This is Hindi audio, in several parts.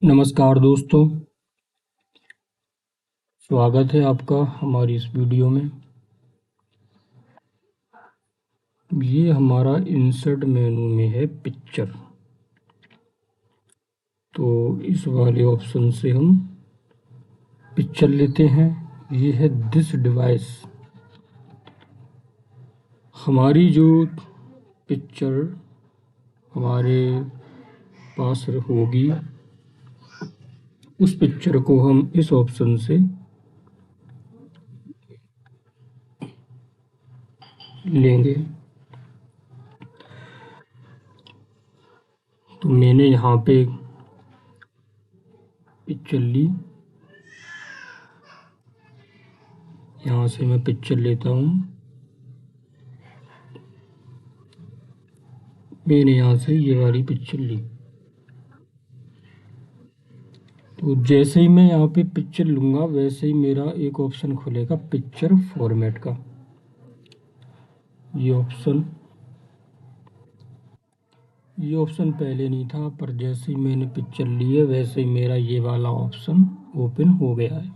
नमस्कार दोस्तों, स्वागत है आपका हमारी इस वीडियो में। ये हमारा इंसर्ट मेनू में है पिक्चर। तो इस वाले ऑप्शन से हम पिक्चर लेते हैं। ये है दिस डिवाइस। हमारी जो पिक्चर हमारे पास होगी उस पिक्चर को हम इस ऑप्शन से लेंगे। तो मैंने यहाँ पे पिक्चर ली। यहाँ से मैं पिक्चर लेता हूँ। मैंने यहाँ से ये वाली पिक्चर ली। तो जैसे ही मैं यहाँ पे पिक्चर लूँगा वैसे ही मेरा एक ऑप्शन खुलेगा पिक्चर फॉर्मेट का। ये ऑप्शन पहले नहीं था, पर जैसे ही मैंने पिक्चर ली है वैसे ही मेरा ये वाला ऑप्शन ओपन हो गया है।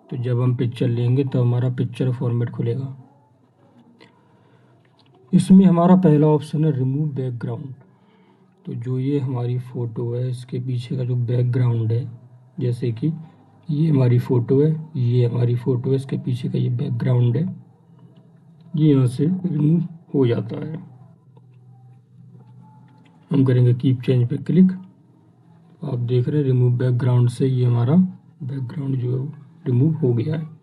तो जब हम पिक्चर लेंगे तो हमारा पिक्चर फॉर्मेट खुलेगा। इसमें हमारा पहला ऑप्शन है रिमूव बैकग्राउंड। तो जो ये हमारी फ़ोटो है इसके पीछे का जो बैकग्राउंड है, जैसे कि ये हमारी फ़ोटो है, ये हमारी फ़ोटो है, इसके पीछे का ये बैकग्राउंड है, ये यहाँ से रिमूव हो जाता है। हम करेंगे कीप चेंज पे क्लिक। आप देख रहे हैं रिमूव बैकग्राउंड से ये हमारा बैकग्राउंड जो है रिमूव हो गया है।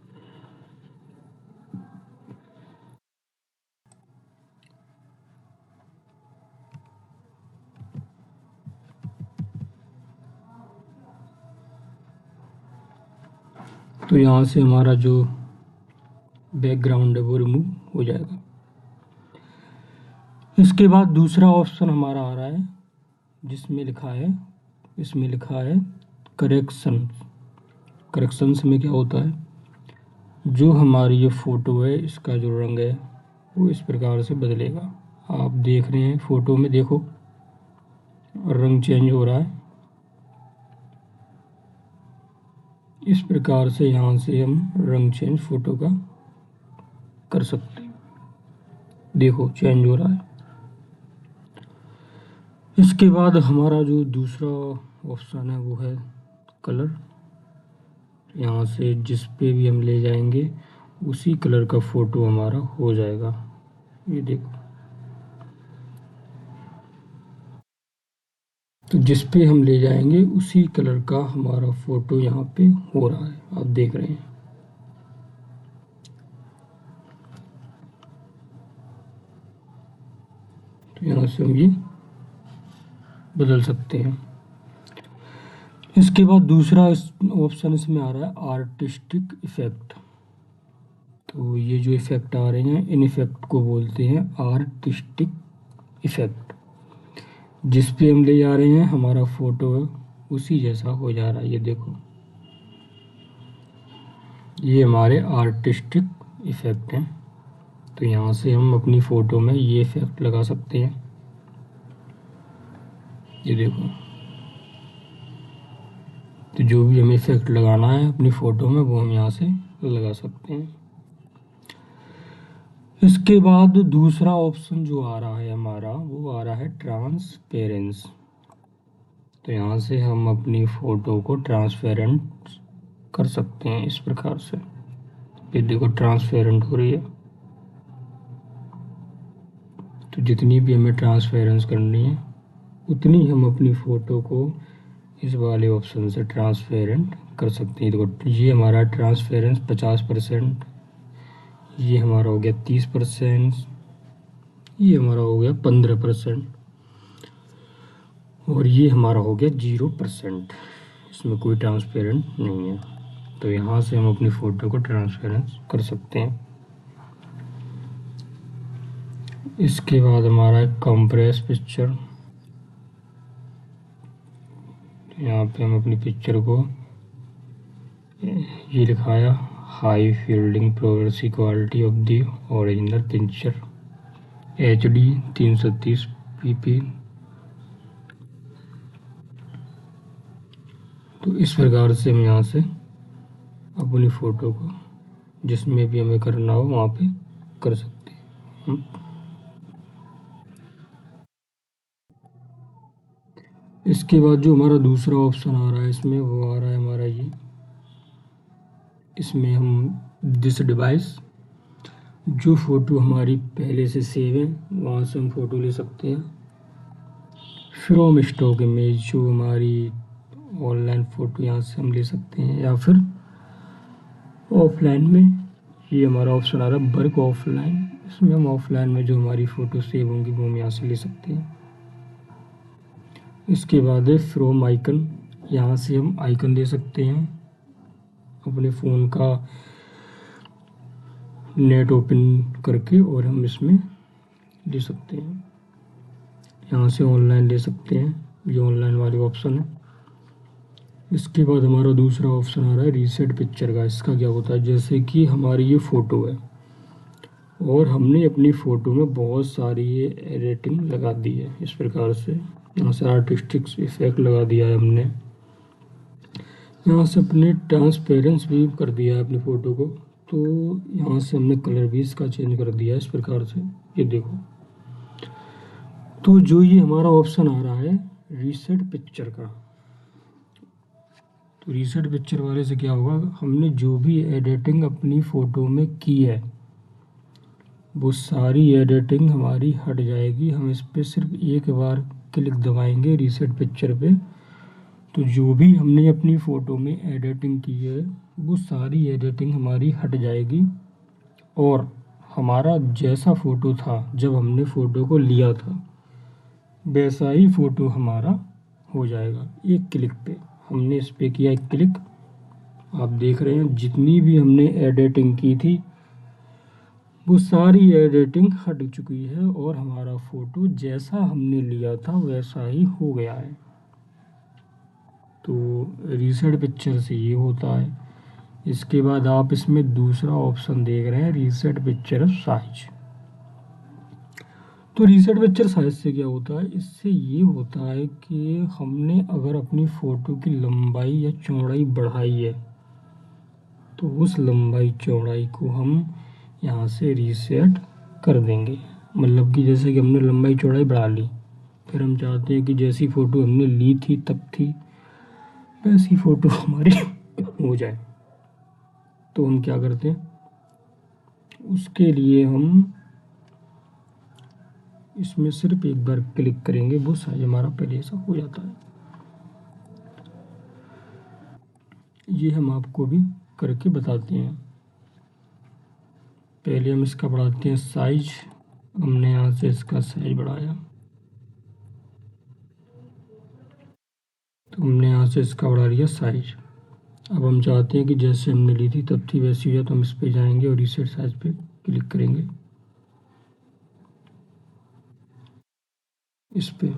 तो यहाँ से हमारा जो बैकग्राउंड है वो रिमूव हो जाएगा। इसके बाद दूसरा ऑप्शन हमारा आ रहा है जिसमें इसमें लिखा है करेक्शंस में क्या होता है, जो हमारी ये फ़ोटो है इसका जो रंग है वो इस प्रकार से बदलेगा। आप देख रहे हैं फ़ोटो में, देखो रंग चेंज हो रहा है। इस प्रकार से यहाँ से हम रंग चेंज फ़ोटो का कर सकते हैं। देखो चेंज हो रहा है। इसके बाद हमारा जो दूसरा ऑप्शन है वो है कलर। यहाँ से जिस पे भी हम ले जाएंगे उसी कलर का फ़ोटो हमारा हो जाएगा। ये देखो, तो जिस पे हम ले जाएंगे उसी कलर का हमारा फ़ोटो यहाँ पे हो रहा है, आप देख रहे हैं। तो यहाँ से हम ये बदल सकते हैं। इसके बाद दूसरा ऑप्शन इसमें आ रहा है आर्टिस्टिक इफ़ेक्ट। तो ये जो इफ़ेक्ट आ रहे हैं इन इफ़ेक्ट को बोलते हैं आर्टिस्टिक इफ़ेक्ट। जिस पे हम ले जा रहे हैं हमारा फ़ोटो उसी जैसा हो जा रहा है। ये देखो, ये हमारे आर्टिस्टिक इफ़ेक्ट हैं। तो यहाँ से हम अपनी फ़ोटो में ये इफ़ेक्ट लगा सकते हैं। ये देखो, तो जो भी हमें इफ़ेक्ट लगाना है अपनी फ़ोटो में वो हम यहाँ से लगा सकते हैं। इसके बाद दूसरा ऑप्शन जो आ रहा है हमारा वो आ रहा है ट्रांसपेरेंस। तो यहाँ से हम अपनी फ़ोटो को ट्रांसपेरेंट कर सकते हैं इस प्रकार से। ये देखो ट्रांसपेरेंट हो रही है। तो जितनी भी हमें ट्रांसपेरेंस करनी है उतनी हम अपनी फ़ोटो को इस वाले ऑप्शन से ट्रांसपेरेंट कर सकते हैं। देखो ये हमारा ट्रांसपेरेंस 50%, ये हमारा हो गया 30%, ये हमारा हो गया 15% और ये हमारा हो गया 0%। इसमें कोई ट्रांसपेरेंट नहीं है। तो यहाँ से हम अपनी फ़ोटो को ट्रांसपेरेंस कर सकते हैं। इसके बाद हमारा कंप्रेस पिक्चर। यहाँ पे हम अपनी पिक्चर को ये लिखाया high fielding progressive quality of the original picture HD 330 PP। तो इस प्रकार से हम यहाँ से अपनी फ़ोटो को जिसमें भी हमें करना हो वहाँ पे कर सकते हैं। इसके बाद जो हमारा दूसरा ऑप्शन आ रहा है इसमें, वो आ रहा है हमारा ये, इसमें हम दिस डिवाइस, जो फ़ोटो हमारी पहले से सेव है वहाँ से हम फ़ोटो ले सकते हैं। फ्रॉम स्टॉक इमेज, जो हमारी ऑनलाइन फ़ोटो यहाँ से हम ले सकते हैं, या फिर ऑफलाइन में ये हमारा ऑप्शन आ रहा है वर्क ऑफलाइन, इसमें हम ऑफलाइन में जो हमारी फ़ोटो सेव होंगी वो हम यहाँ से ले सकते हैं। इसके बाद है फ्रॉम आइकन, यहाँ से हम आइकन दे सकते हैं, अपने फ़ोन का नेट ओपन करके और हम इसमें दे सकते हैं। यहाँ से ऑनलाइन दे सकते हैं, ये ऑनलाइन वाले ऑप्शन है। इसके बाद हमारा दूसरा ऑप्शन आ रहा है रीसेट पिक्चर का। इसका क्या होता है, जैसे कि हमारी ये फ़ोटो है और हमने अपनी फ़ोटो में बहुत सारी ये एडिटिंग लगा दी है, इस प्रकार से यहाँ से आर्टिस्टिक इफेक्ट लगा दिया है हमने, यहाँ से अपने ट्रांसपेरेंस भी कर दिया है अपनी फ़ोटो को, तो यहाँ से हमने कलर भी इसका चेंज कर दिया है इस प्रकार से, ये देखो। तो जो ये हमारा ऑप्शन आ रहा है रीसेट पिक्चर का, तो रीसेट पिक्चर वाले से क्या होगा, हमने जो भी एडिटिंग अपनी फ़ोटो में की है वो सारी एडिटिंग हमारी हट जाएगी। हम इस पर सिर्फ एक बार क्लिक दबाएंगे रीसेट पिक्चर पे, तो जो भी हमने अपनी फ़ोटो में एडिटिंग की है वो सारी एडिटिंग हमारी हट जाएगी और हमारा जैसा फ़ोटो था जब हमने फ़ोटो को लिया था वैसा ही फ़ोटो हमारा हो जाएगा। एक क्लिक पे हमने इस पर किया, एक क्लिक, आप देख रहे हैं जितनी भी हमने एडिटिंग की थी वो सारी एडिटिंग हट चुकी है और हमारा फ़ोटो जैसा हमने लिया था वैसा ही हो गया है। तो रीसेट पिक्चर से ये होता है। इसके बाद आप इसमें दूसरा ऑप्शन देख रहे हैं रीसेट पिक्चर साइज। तो रीसेट पिक्चर साइज से क्या होता है, इससे ये होता है कि हमने अगर अपनी फ़ोटो की लंबाई या चौड़ाई बढ़ाई है तो उस लंबाई चौड़ाई को हम यहाँ से रीसेट कर देंगे। मतलब कि जैसे कि हमने लंबाई चौड़ाई बढ़ा ली, फिर हम चाहते हैं कि जैसी फ़ोटो हमने ली थी तब थी वैसी फ़ोटो हमारी हो जाए, तो हम क्या करते हैं, उसके लिए हम इसमें सिर्फ एक बार क्लिक करेंगे, वो साइज हमारा पहले ऐसा हो जाता है। ये हम आपको भी करके बताते हैं। पहले हम इसका बढ़ाते हैं साइज, हमने यहाँ से इसका साइज बढ़ाया, तो हमने यहाँ से इसका बढ़ा लिया साइज। अब हम चाहते हैं कि जैसे हमने ली थी तब थी वैसी हो, तो हम इस पे जाएंगे और रीसेट साइज पे क्लिक करेंगे, इस पे,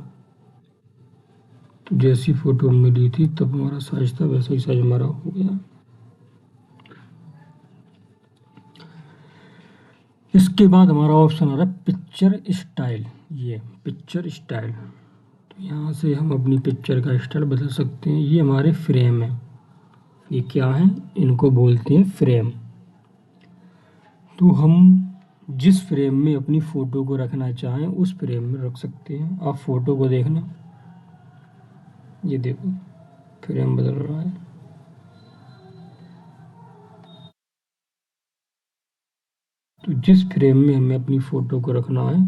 तो जैसी फ़ोटो हमने ली थी तब हमारा साइज था वैसा ही साइज हमारा हो गया। इसके बाद हमारा ऑप्शन आ रहा है पिक्चर स्टाइल। ये पिक्चर स्टाइल, तो यहाँ से हम अपनी पिक्चर का स्टाइल बदल सकते हैं। ये हमारे फ्रेम है, ये क्या है, इनको बोलते हैं फ्रेम। तो हम जिस फ्रेम में अपनी फ़ोटो को रखना चाहें उस फ्रेम में रख सकते हैं। आप फ़ोटो को देखना, ये देखो फ्रेम बदल रहा है। तो जिस फ्रेम में हमें अपनी फ़ोटो को रखना है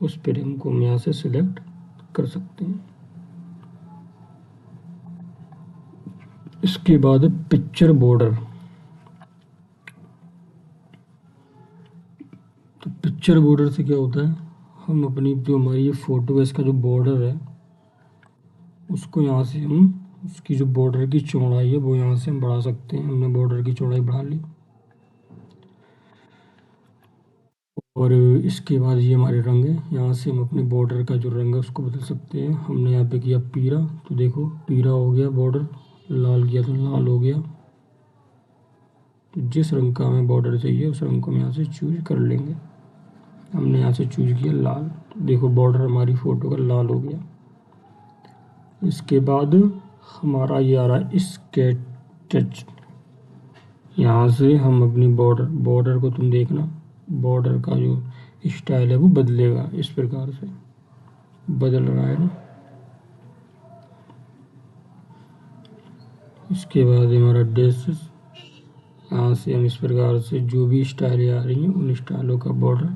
उस फ्रेम को हम यहाँ से सिलेक्ट कर सकते हैं। इसके बाद पिक्चर बॉर्डर। तो पिक्चर बॉर्डर से क्या होता है, हम अपनी जो हमारी ये फ़ोटो है इसका जो बॉर्डर है उसको यहाँ से हम उसकी जो बॉर्डर की चौड़ाई है वो यहाँ से हम बढ़ा सकते हैं। हमने बॉर्डर की चौड़ाई बढ़ा ली और इसके बाद ये हमारे रंग है, यहाँ से हम अपने बॉर्डर का जो रंग है उसको बदल सकते हैं। हमने यहाँ पे किया पीला, तो देखो पीला हो गया बॉर्डर, लाल किया तो लाल हो गया। तो जिस रंग का हमें बॉर्डर चाहिए उस रंग को हम यहाँ से चूज कर लेंगे। हमने यहाँ से चूज किया लाल, तो देखो बॉर्डर हमारी फ़ोटो का लाल हो गया। इसके बाद हमारा ये आ रहा है स्केच। यहाँ से हम अपनी बॉर्डर को तुम देखना, बॉर्डर का जो स्टाइल है वो बदलेगा, इस प्रकार से बदल रहा है ना। इसके बाद हमारा डैश, यहाँ से हम इस प्रकार से जो भी स्टाइल आ रही हैं उन स्टाइलों का बॉर्डर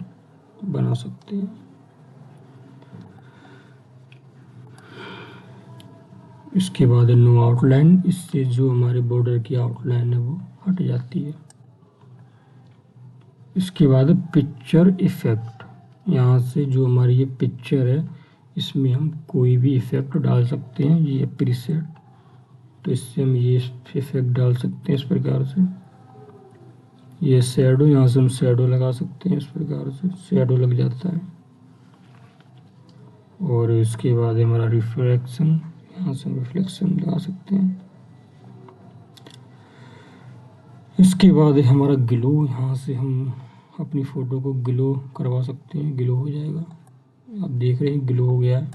बना सकते हैं। इसके बाद नो आउटलाइन, इससे जो हमारे बॉर्डर की आउटलाइन है वो हट जाती है। इसके बाद पिक्चर इफेक्ट, यहाँ से जो हमारी ये पिक्चर है इसमें हम कोई भी इफेक्ट डाल सकते हैं, ये प्रीसेट, तो इससे हम ये इफेक्ट डाल सकते हैं इस प्रकार से। ये शैडो, यहाँ से हम शैडो लगा सकते हैं, इस प्रकार से शैडो लग जाता है। और इसके बाद हमारा रिफ्लेक्शन, यहाँ से हम रिफ्लेक्शन लगा सकते हैं। इसके बाद हमारा ग्लो, यहाँ से हम अपनी फ़ोटो को ग्लो करवा सकते हैं, ग्लो हो जाएगा। आप देख रहे हैं ग्लो हो गया है।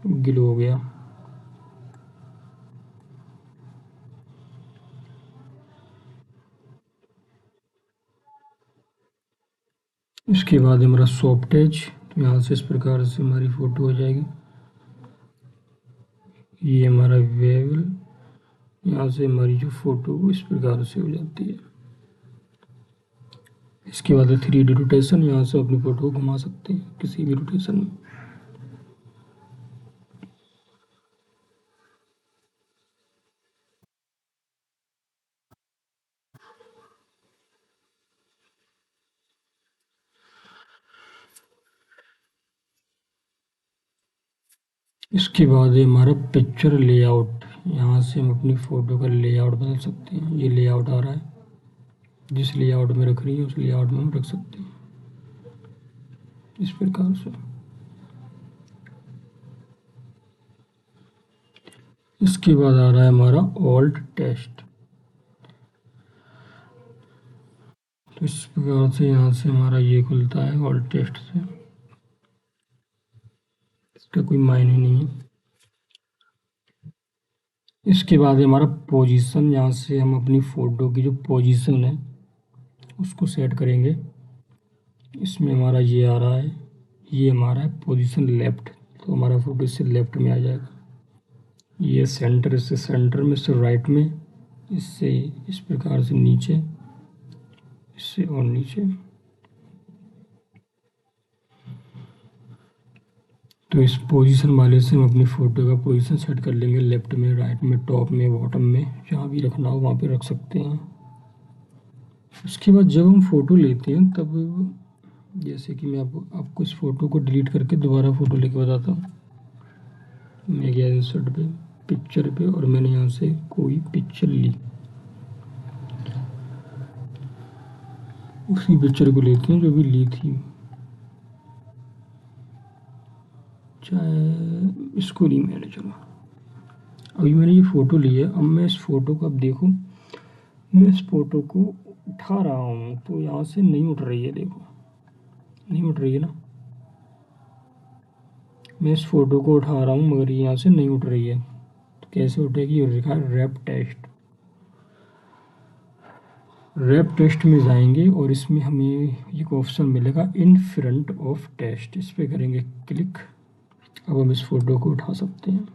ग्लो हो गया। इसके बाद हमारा सॉफ्ट टच, तो यहाँ से इस प्रकार से हमारी फ़ोटो हो जाएगी। ये हमारा वेवल, यहाँ से हमारी जो फ़ोटो इस प्रकार से हो जाती है। इसके बाद 3D रोटेशन, यहाँ से अपनी फ़ोटो को घुमा सकते हैं किसी भी रोटेशन में। इसके बाद है हमारा पिक्चर लेआउट, यहाँ से हम अपनी फ़ोटो का लेआउट बदल सकते हैं। ये लेआउट आ रहा है, जिस लेआउट में रख रही है उस लेआउट में हम रख सकते हैं इस प्रकार से। इसके बाद आ रहा है हमारा ऑल्ट टेस्ट, तो इस प्रकार से यहाँ से हमारा ये खुलता है ऑल्ट टेस्ट से, इसका कोई मायने नहीं है। इसके बाद हमारा पोजीशन, यहाँ से हम अपनी फ़ोटो की जो पोजीशन है उसको सेट करेंगे। इसमें हमारा ये आ रहा है, ये हमारा है पोजीशन लेफ्ट, तो हमारा फ़ोटो इससे लेफ्ट में आ जाएगा। ये सेंटर, इससे सेंटर में, इससे राइट में, इससे इस प्रकार से नीचे, इससे और नीचे। तो इस पोजीशन वाले से हम अपनी फ़ोटो का पोजीशन सेट कर लेंगे, लेफ्ट में, राइट में, टॉप में, बॉटम में, जहाँ भी रखना हो वहाँ पे रख सकते हैं। उसके बाद जब हम फ़ोटो लेते हैं तब, जैसे कि मैं आपको इस फ़ोटो को डिलीट करके दोबारा फ़ोटो लेके बताता हूँ। मैं गया इंसर्ट पे, पिक्चर पे, और मैंने यहाँ से कोई पिक्चर ली, उसी पिक्चर को लेते हैं जो भी ली थी, चाहे इसको ली मैंने। चलो अभी मैंने ये फ़ोटो ली है, अब मैं इस फ़ोटो को, अब देखो मैं इस फ़ोटो को उठा रहा हूँ तो यहाँ से नहीं उठ रही है, देखो नहीं उठ रही है ना। मैं इस फ़ोटो को उठा रहा हूँ मगर ये यहाँ से नहीं उठ रही है, तो कैसे उठेगी? और लिखा है रैप टेस्ट। रैप टेस्ट में जाएंगे और इसमें हमें एक ऑप्शन मिलेगा इन फ्रंट ऑफ टेस्ट, इस पर करेंगे क्लिक। अब हम इस फ़ोटो को उठा सकते हैं,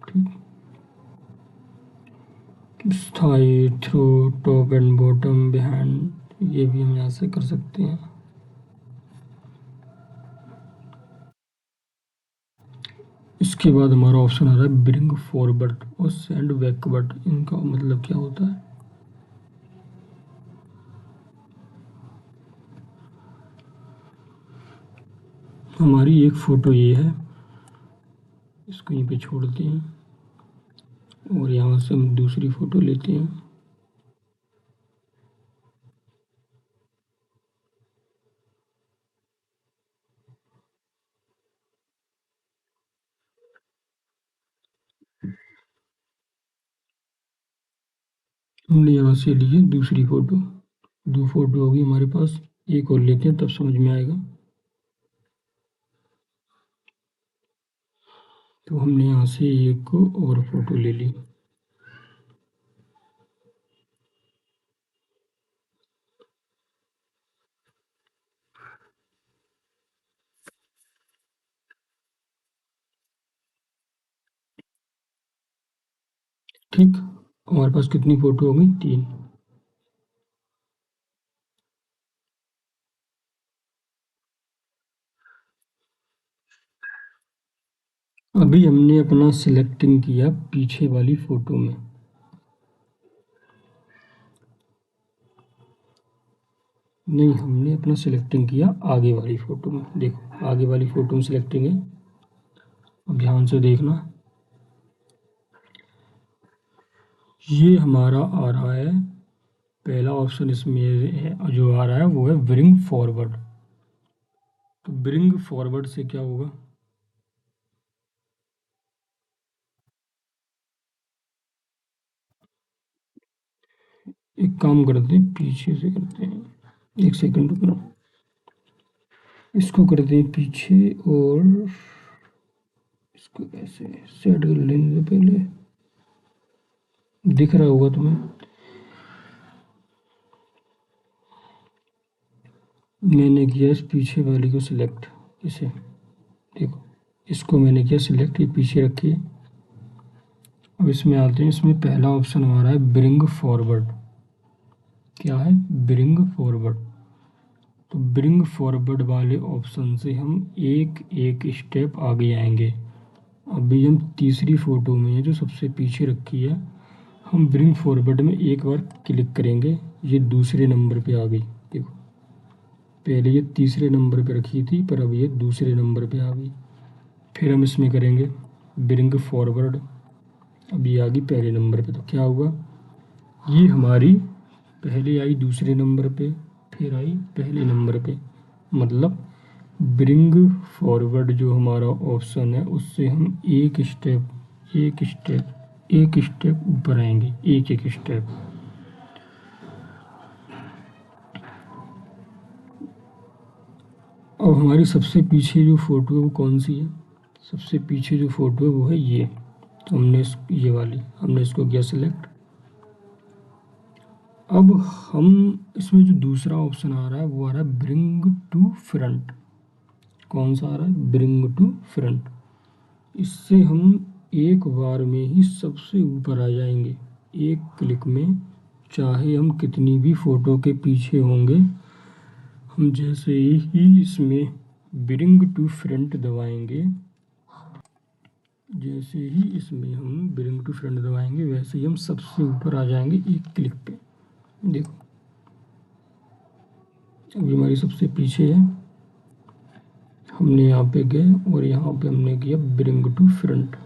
ठीक। Thigh, through, top and bottom, behind, ये भी हम यहाँ से कर सकते हैं। इसके बाद हमारा ऑप्शन आ रहा है ब्रिंग फॉरवर्ड और सेंड बैकवर्ड, इनका मतलब क्या होता है? हमारी एक फ़ोटो ये है, इसको यहीं पे छोड़ते हैं और यहाँ से हम दूसरी फ़ोटो लेते हैं। हमने यहाँ से ली है दूसरी फ़ोटो, दो फ़ोटो होगी हमारे पास। एक और लेते हैं तब समझ में आएगा। तो हमने यहाँ से एक और फोटो ले ली। ठीक, हमारे पास कितनी फोटो हो गई? 3। अभी हमने अपना सिलेक्टिंग किया पीछे वाली फोटो में। नहीं, हमने अपना सिलेक्टिंग किया आगे वाली फ़ोटो में। देखो आगे वाली फ़ोटो में सिलेक्टिंग है। अब ध्यान से देखना, ये हमारा आ रहा है पहला ऑप्शन इसमें है, जो आ रहा है वो है ब्रिंग फॉरवर्ड। तो ब्रिंग फॉरवर्ड से क्या होगा? एक काम करते हैं, पीछे से करते हैं। एक सेकंड रुकना, इसको करते हैं पीछे और इसको ऐसे सेट कर लेने से पहले दिख रहा होगा तुम्हें। मैंने किया इस पीछे वाली को सिलेक्ट, इसे देखो, इसको मैंने किया सिलेक्ट, ये पीछे रखी है। अब इसमें आते हैं, इसमें पहला ऑप्शन हमारा है ब्रिंग फॉरवर्ड। क्या है? Bring forward. तो ब्रिंग फॉरवर्ड वाले ऑप्शन से हम एक एक स्टेप आगे आएंगे। अभी हम तीसरी फोटो में जो सबसे पीछे रखी है, हम ब्रिंग फॉरवर्ड में एक बार क्लिक करेंगे, ये दूसरे नंबर पे आ गई। देखो पहले ये तीसरे नंबर पे रखी थी, पर अब ये दूसरे नंबर पे आ गई। फिर हम इसमें करेंगे ब्रिंग फॉरवर्ड, अब ये आ गई पहले नंबर पे। तो क्या हुआ, ये हमारी पहले आई दूसरे नंबर पे, फिर आई पहले नंबर पे। मतलब ब्रिंग फॉरवर्ड जो हमारा ऑप्शन है, उससे हम एक स्टेप ऊपर आएंगे, एक एक स्टेप। अब हमारी सबसे पीछे जो फ़ोटो है वो कौन सी है? सबसे पीछे जो फ़ोटो है वो है ये। तो हमने ये वाली, हमने इसको किया सिलेक्ट। अब हम इसमें जो दूसरा ऑप्शन आ रहा है वो आ रहा है ब्रिंग टू फ्रंट। कौन सा आ रहा है? Bring to front. इससे हम एक बार में ही सबसे ऊपर आ जाएंगे, एक क्लिक में। चाहे हम कितनी भी फ़ोटो के पीछे होंगे, हम जैसे ही इसमें ब्रिंग टू फ्रंट दबाएंगे, जैसे ही इसमें हम ब्रिंग टू फ्रंट दबाएंगे, वैसे ही हम सबसे ऊपर आ जाएंगे एक क्लिक पे। देखो अभी हमारी सबसे पीछे है, हमने यहाँ पे गए और यहाँ पे हमने किया ब्रिंग टू फ्रंट।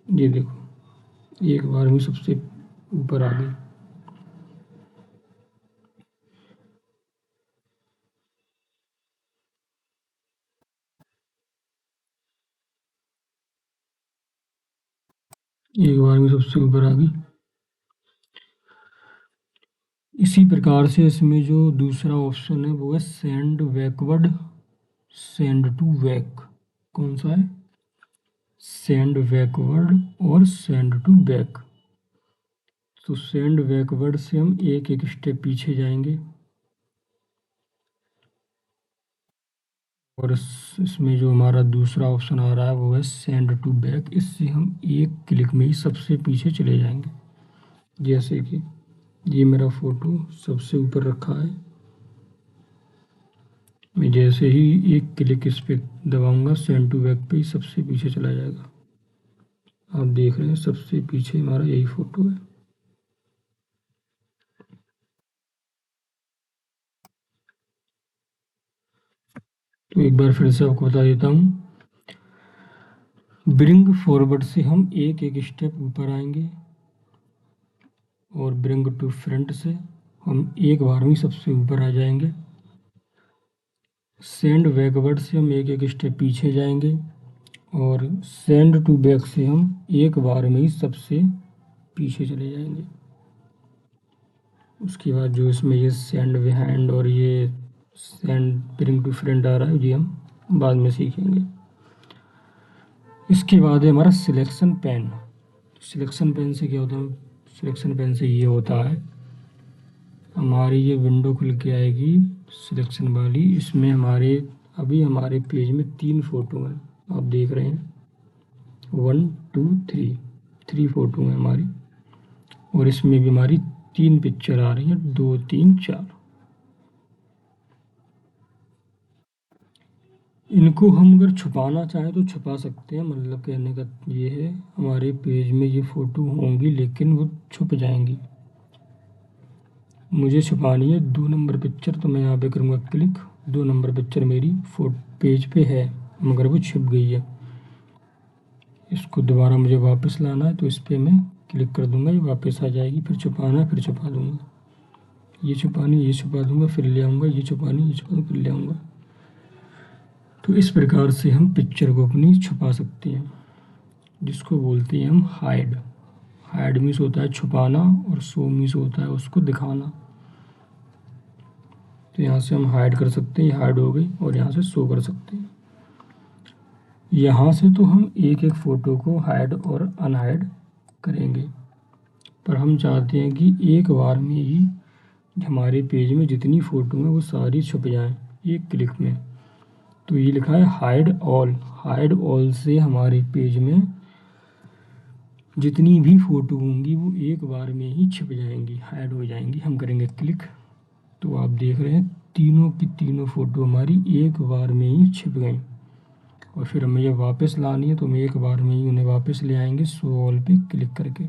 ये देखो एक बार में सबसे ऊपर आ गई। एक बार में सबसे ऊपर आ गई। इसी प्रकार से इसमें जो दूसरा ऑप्शन है वो है send backward, send to back. कौन सा है? सेंड बैकवर्ड और सेंड टू बैक। तो सेंड बैकवर्ड से हम एक एक स्टेप पीछे जाएंगे, और इसमें जो हमारा दूसरा ऑप्शन आ रहा है वो है सेंड टू बैक। इससे हम एक क्लिक में ही सबसे पीछे चले जाएंगे। जैसे कि ये मेरा फ़ोटो सबसे ऊपर रखा है, मैं जैसे ही एक क्लिक इस पर दबाऊंगा सेंड टू बैक पे ही सबसे पीछे चला जाएगा। आप देख रहे हैं सबसे पीछे हमारा यही फ़ोटो है। तो एक बार फिर से आपको बता देता हूँ, ब्रिंग फॉरवर्ड से हम एक एक स्टेप ऊपर आएंगे, और ब्रिंग टू फ्रंट से हम एक बार में सबसे ऊपर आ जाएंगे। सेंड बैकवर्ड से हम एक एक स्टेप पीछे जाएंगे, और सेंड टू बैक से हम एक बार में ही सबसे पीछे चले जाएंगे। उसके बाद जो इसमें ये सेंड बिहाइंड और ये सेंड ब्रिंग टू फ्रेंड आ रहा है, ये हम बाद में सीखेंगे। इसके बाद है हमारा सिलेक्शन पेन। सिलेक्शन पेन से क्या होता है? सिलेक्शन पेन से ये होता है, हमारी ये विंडो खुल के आएगी सिलेक्शन वाली। इसमें अभी हमारे पेज में 3 फ़ोटो हैं, आप देख रहे हैं 1 2 3 फ़ोटो हैं हमारी, और इसमें भी हमारी 3 पिक्चर आ रही हैं, 2 3 4। इनको हम अगर छुपाना चाहें तो छुपा सकते हैं, मतलब कहने का ये है हमारे पेज में ये फ़ोटो होंगी लेकिन वो छुप जाएंगी। मुझे छुपानी है 2 नंबर पिक्चर, तो मैं यहाँ पे करूँगा क्लिक। 2 नंबर पिक्चर मेरी पेज पे है मगर वो छिप गई है। इसको दोबारा मुझे वापस लाना है तो इस पर मैं क्लिक कर दूँगा, ये वापस आ जाएगी। फिर छुपाना है, फिर छुपा दूँगा, ये छुपानी, ये छुपा दूँगा, फिर ले आऊँगा, ये छुपानी, ये छुपा दूँगा, फिर ले आऊँगा। तो इस प्रकार से हम पिक्चर को अपनी छुपा सकते हैं, जिसको बोलते हैं हम हाइड। हाइड मीन्स होता है छुपाना और शो मीन्स होता है उसको दिखाना। तो यहाँ से हम हाइड कर सकते हैं, ये हाइड हो गई, और यहाँ से शो कर सकते हैं। यहाँ से तो हम एक एक फ़ोटो को हाइड और अनहाइड करेंगे, पर हम चाहते हैं कि एक बार में ही हमारे पेज में जितनी फ़ोटो हैं वो सारी छुप जाएं एक क्लिक में। तो ये लिखा है हाइड ऑल। हाइड ऑल से हमारे पेज में जितनी भी फ़ोटो होंगी वो एक बार में ही छिप जाएंगी, हाइड हो जाएंगी। हम करेंगे क्लिक, तो आप देख रहे हैं तीनों की तीनों फ़ोटो हमारी एक बार में ही छिप गई। और फिर हमें ये वापस लानी है तो हम एक बार में ही उन्हें वापस ले आएंगे शो ऑल पे क्लिक करके।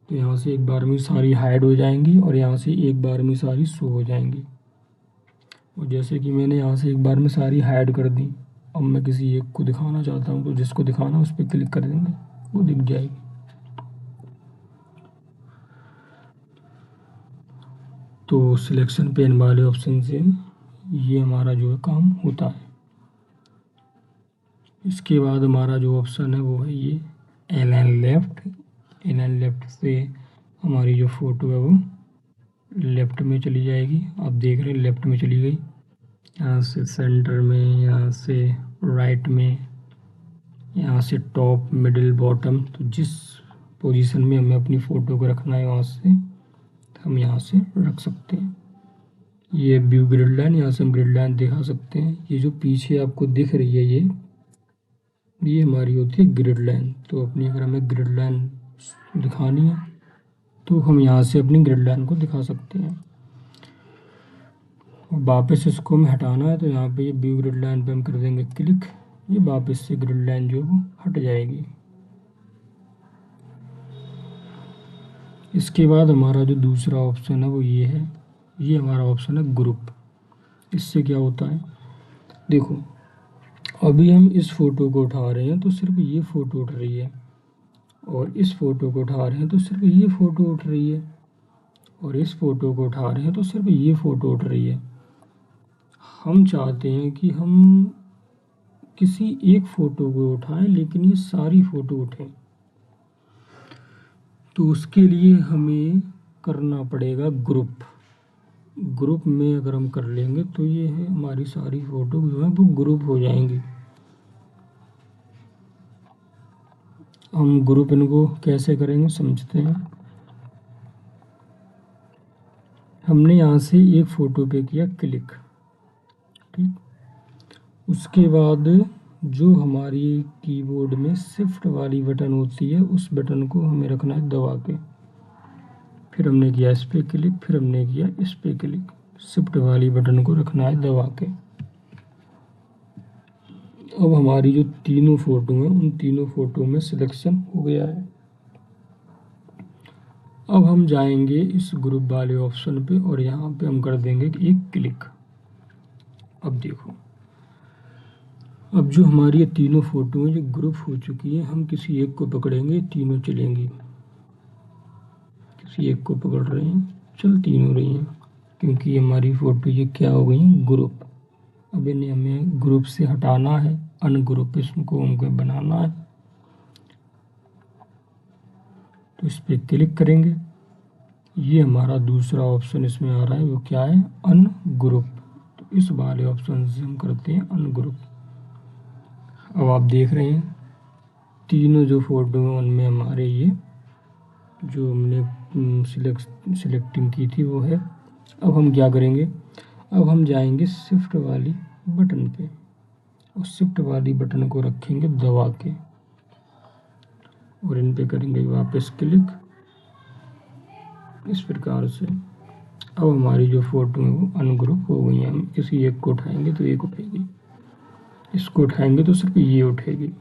तो यहाँ से एक बार में सारी हाइड हो जाएंगी और यहाँ से एक बार में सारी शो हो जाएंगी। और जैसे कि मैंने यहाँ से एक बार में सारी हाइड कर दी, अब मैं किसी एक को दिखाना चाहता हूँ तो जिसको दिखाना उस पर क्लिक कर देंगे, वो दिख जाएगी। तो सिलेक्शन पेन वाले ऑप्शन से ये हमारा जो है काम होता है। इसके बाद हमारा जो ऑप्शन है वो है ये एलाइन लेफ़्ट। एलाइन लेफ़्ट से हमारी जो फ़ोटो है वो लेफ़्ट में चली जाएगी। आप देख रहे हैं लेफ़्ट में चली गई, यहाँ से सेंटर में, यहाँ से राइट में, यहाँ से टॉप मिडिल बॉटम। तो जिस पोजीशन में हमें अपनी फ़ोटो को रखना है वहाँ से हम यहाँ से रख सकते हैं। ये व्यू ग्रिड लाइन, यहाँ से हम ग्रिड लाइन दिखा सकते हैं। ये जो पीछे आपको दिख रही है ये हमारी होती है ग्रिड लाइन। तो अपनी अगर हमें ग्रिड लाइन दिखानी है तो हम यहाँ से अपनी ग्रिड लाइन को दिखा सकते हैं। और वापस इसको हमें हटाना है तो यहाँ पे ये व्यू ग्रिड लाइन पे हम कर देंगे क्लिक, ये वापस से ग्रिड लाइन जो है वो हट जाएगी। इसके बाद हमारा जो दूसरा ऑप्शन है वो ये है, ये हमारा ऑप्शन है ग्रुप। इससे क्या होता है, देखो अभी हम इस फ़ोटो को उठा रहे हैं तो सिर्फ ये फ़ोटो उठ रही है, और इस फ़ोटो को उठा रहे हैं तो सिर्फ ये फ़ोटो उठ रही है, और इस फ़ोटो को उठा रहे हैं तो सिर्फ ये फ़ोटो उठ रही है। हम चाहते हैं कि हम किसी एक फ़ोटो को उठाएं लेकिन ये सारी फ़ोटो उठें। तो उसके लिए हमें करना पड़ेगा ग्रुप। ग्रुप में अगर हम कर लेंगे तो ये है हमारी सारी फ़ोटो जो है वो ग्रुप हो जाएंगी। हम ग्रुप इनको कैसे करेंगे समझते हैं। हमने यहाँ से एक फ़ोटो पे किया क्लिक, ठीक। उसके बाद जो हमारी कीबोर्ड में शिफ्ट वाली बटन होती है उस बटन को हमें रखना है दबा के। फिर हमने किया इस पर क्लिक, फिर हमने किया इस पर क्लिक। शिफ्ट वाली बटन को रखना है दबा के। अब हमारी जो तीनों फ़ोटो हैं उन तीनों फ़ोटो में सिलेक्शन हो गया है। अब हम जाएंगे इस ग्रुप वाले ऑप्शन पे और यहाँ पे हम कर देंगे एक क्लिक। अब देखो, अब जो हमारी ये तीनों फ़ोटो हैं जो ग्रुप हो चुकी हैं, हम किसी एक को पकड़ेंगे, तीनों चलेंगी। किसी एक को पकड़ रहे हैं, चल तीनों रही हैं, क्योंकि हमारी फ़ोटो ये क्या हो गई है ग्रुप। अब इन्हें हमें ग्रुप से हटाना है, अनग्रुप इसको हमको बनाना है। तो इस पर क्लिक करेंगे। ये हमारा दूसरा ऑप्शन इसमें आ रहा है, वो क्या है, अनग्रुप। तो इस वाले ऑप्शन से हम करते हैं अनग्रुप। अब आप देख रहे हैं तीनों जो फोटो हैं उनमें हमारे ये जो हमने सिलेक्टिंग की थी वो है। अब हम क्या करेंगे, अब हम जाएंगे शिफ्ट वाली बटन पे और शिफ्ट वाली बटन को रखेंगे दबा के और इन पे करेंगे वापस क्लिक। इस प्रकार से अब हमारी जो फोटो है वो अनग्रुप हो गई है। हम किसी एक को उठाएंगे तो एक उठेगी, इसको उठाएंगे तो सिर्फ ये उठेगी।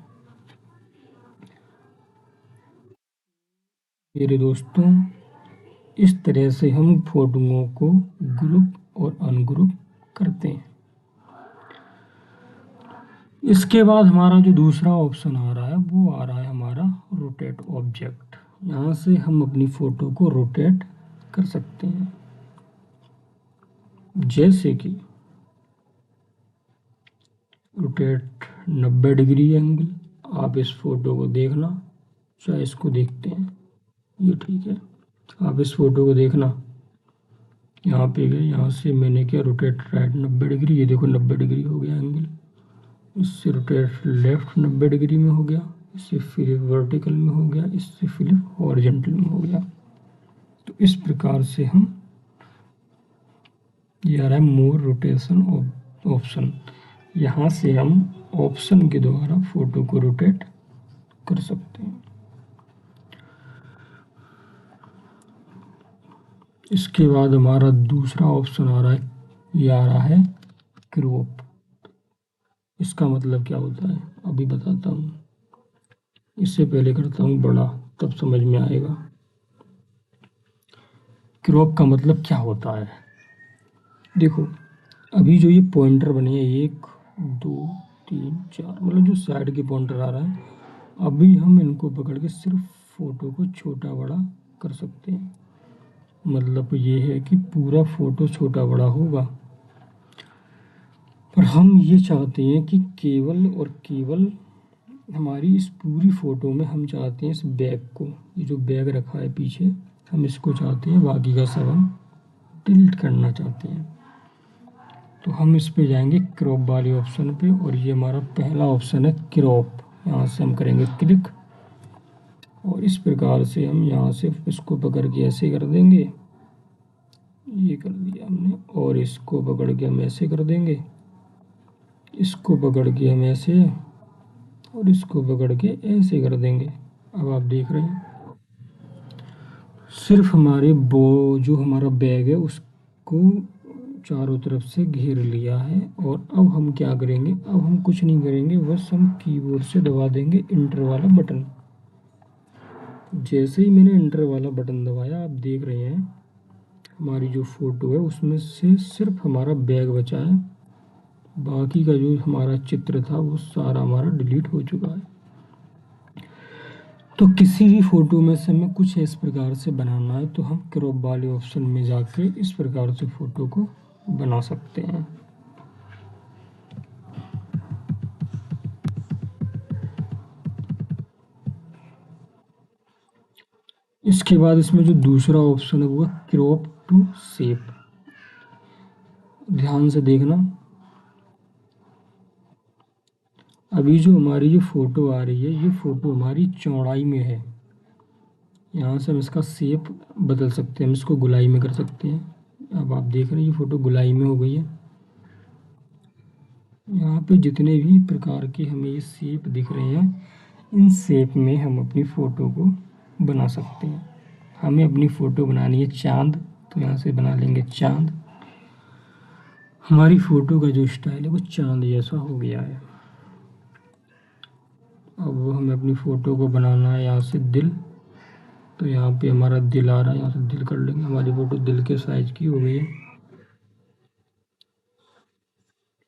मेरे दोस्तों, इस तरह से हम फोटोओं को ग्रुप और अनग्रुप करते हैं। इसके बाद हमारा जो दूसरा ऑप्शन आ रहा है वो आ रहा है हमारा रोटेट ऑब्जेक्ट। यहाँ से हम अपनी फ़ोटो को रोटेट कर सकते हैं, जैसे कि रोटेट 90 डिग्री एंगल। आप इस फोटो को देखना, चाहे इसको देखते हैं, ये ठीक है। आप इस फोटो को देखना, यहाँ पे गए, यहाँ से मैंने क्या रोटेट राइट 90 डिग्री, ये देखो 90 डिग्री हो गया एंगल। इससे रोटेट लेफ्ट 90 डिग्री में हो गया, इससे फ्लिप वर्टिकल में हो गया, इससे फ्लिप हॉरिजॉन्टल में हो गया। तो इस प्रकार से हम, ये आ रहा है मोर रोटेशन ऑप्शन। यहाँ से हम ऑप्शन के द्वारा फोटो को रोटेट कर सकते हैं। इसके बाद हमारा दूसरा ऑप्शन आ रहा है, ये आ रहा है क्रॉप। इसका मतलब क्या होता है अभी बताता हूँ, इससे पहले करता हूँ बड़ा, तब समझ में आएगा। क्रॉप का मतलब क्या होता है, देखो अभी जो ये पॉइंटर बने हैं 1 2 3 4, मतलब जो साइड के पॉइंटर आ रहा है, अभी हम इनको पकड़ के सिर्फ फोटो को छोटा बड़ा कर सकते हैं। मतलब ये है कि पूरा फोटो छोटा बड़ा होगा, पर हम ये चाहते हैं कि केवल और केवल हमारी इस पूरी फ़ोटो में हम चाहते हैं इस बैग को, ये जो बैग रखा है पीछे, हम इसको चाहते हैं, बाकी का सब हम डिलीट करना चाहते हैं। तो हम इस पे जाएंगे क्रॉप वाले ऑप्शन पे, और ये हमारा पहला ऑप्शन है क्रॉप। यहाँ से हम करेंगे क्लिक और इस प्रकार से हम यहाँ से इसको पकड़ के ऐसे कर देंगे, ये कर दिया हमने, और इसको पकड़ के हम ऐसे कर देंगे, इसको पकड़ के हम ऐसे, और इसको पकड़ के ऐसे कर देंगे। अब आप देख रहे हैं सिर्फ हमारे जो हमारा बैग है उसको चारों तरफ से घेर लिया है। और अब हम क्या करेंगे, अब हम कुछ नहीं करेंगे, बस हम कीबोर्ड से दबा देंगे इंटर वाला बटन। जैसे ही मैंने इंटर वाला बटन दबाया, आप देख रहे हैं हमारी जो फ़ोटो है उसमें से सिर्फ हमारा बैग बचा है, बाकी का जो हमारा चित्र था वो सारा हमारा डिलीट हो चुका है। तो किसी भी फ़ोटो में से हमें कुछ इस प्रकार से बनाना है तो हम क्रॉप वाले ऑप्शन में जाके इस प्रकार से फ़ोटो को बना सकते हैं। इसके बाद इसमें जो दूसरा ऑप्शन है वो है क्रॉप टू शेप। ध्यान से देखना, अभी जो हमारी जो फ़ोटो आ रही है ये फ़ोटो हमारी चौड़ाई में है। यहाँ से हम इसका शेप बदल सकते हैं, हम इसको गोलाई में कर सकते हैं। अब आप देख रहे हैं ये फ़ोटो गोलाई में हो गई है। यहाँ पे जितने भी प्रकार के हमें ये शेप दिख रहे हैं, इन शेप में हम अपनी फ़ोटो को बना सकते हैं। हमें अपनी फ़ोटो बनानी है चाँद, तो यहाँ से बना लेंगे चाँद। हमारी फ़ोटो का जो स्टाइल है वो चाँद जैसा हो गया है। अब हमें अपनी फ़ोटो को बनाना है यहाँ से दिल, तो यहाँ पे हमारा दिल आ रहा है, यहाँ से दिल कर लेंगे। हमारी फ़ोटो दिल के साइज़ की हो गई है।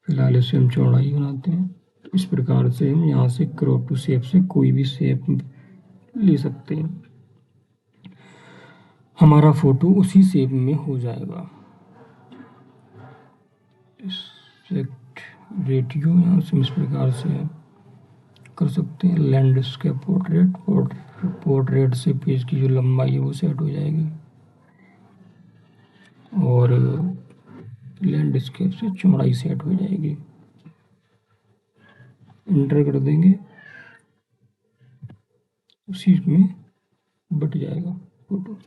फिलहाल इसे हम चौड़ाई बनाते हैं। तो इस प्रकार से हम यहाँ से क्रॉप टू शेप से कोई भी शेप ले सकते हैं, हमारा फ़ोटो उसी शेप में हो जाएगा। रेटियो यहाँ से इस प्रकार से कर सकते हैं। लैंडस्केप पोर्ट्रेट से पेज की जो लंबाई है वो सेट हो जाएगी और लैंडस्केप से चौड़ाई सेट हो जाएगी। इंटर कर देंगे, उसी में बट जाएगा फोटो।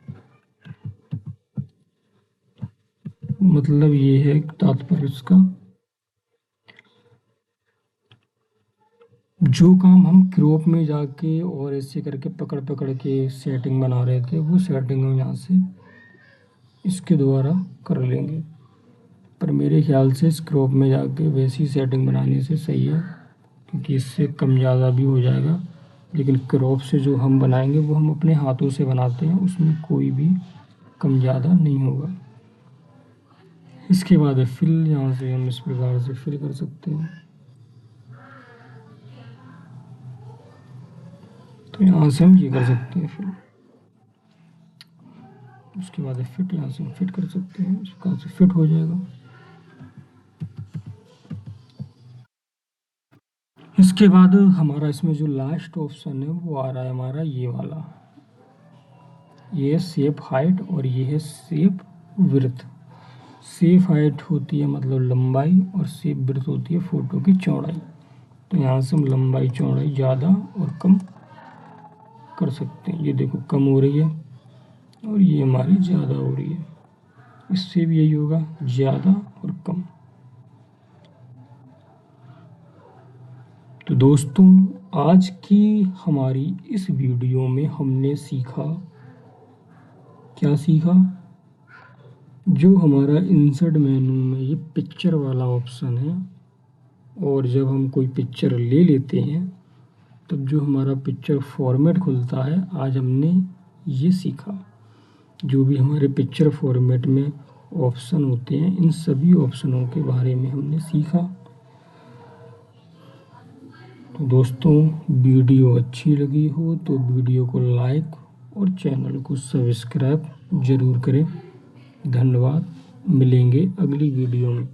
मतलब ये है तात्पर्य इसका, जो काम हम क्रॉप में जाके और ऐसे करके पकड़ पकड़ के सेटिंग बना रहे थे, वो सेटिंग हम यहाँ से इसके द्वारा कर लेंगे। पर मेरे ख्याल से इस क्रॉप में जाके वैसी सेटिंग बनाने से सही है, क्योंकि इससे कम ज़्यादा भी हो जाएगा। लेकिन क्रॉप से जो हम बनाएंगे वो हम अपने हाथों से बनाते हैं, उसमें कोई भी कम ज़्यादा नहीं होगा। इसके बाद है फिल। यहाँ से हम इस प्रकार से फिल कर सकते हैं। तो यहाँ से हम ये कर सकते हैं फिल। उसके बाद है फिट। यहाँ से हम फिट कर सकते हैं, इस प्रकार से फिट हो जाएगा। इसके बाद हमारा इसमें जो लास्ट ऑप्शन है वो आ रहा है हमारा ये वाला। ये है शेप हाइट और ये है शेप विड्थ। शेप हाइट होती है मतलब लंबाई और शेप विड्थ होती है फोटो की चौड़ाई। तो यहाँ से हम लंबाई चौड़ाई ज़्यादा और कम कर सकते हैं। ये देखो कम हो रही है और ये हमारी ज़्यादा हो रही है। इससे भी यही होगा, ज़्यादा और कम। तो दोस्तों, आज की हमारी इस वीडियो में हमने सीखा, क्या सीखा? जो हमारा इंसर्ट मेनू में ये पिक्चर वाला ऑप्शन है, और जब हम कोई पिक्चर ले लेते हैं तब जो हमारा पिक्चर फॉर्मेट खुलता है, आज हमने ये सीखा। जो भी हमारे पिक्चर फॉर्मेट में ऑप्शन होते हैं, इन सभी ऑप्शनों के बारे में हमने सीखा। तो दोस्तों, वीडियो अच्छी लगी हो तो वीडियो को लाइक और चैनल को सब्सक्राइब ज़रूर करें। धन्यवाद। मिलेंगे अगली वीडियो में।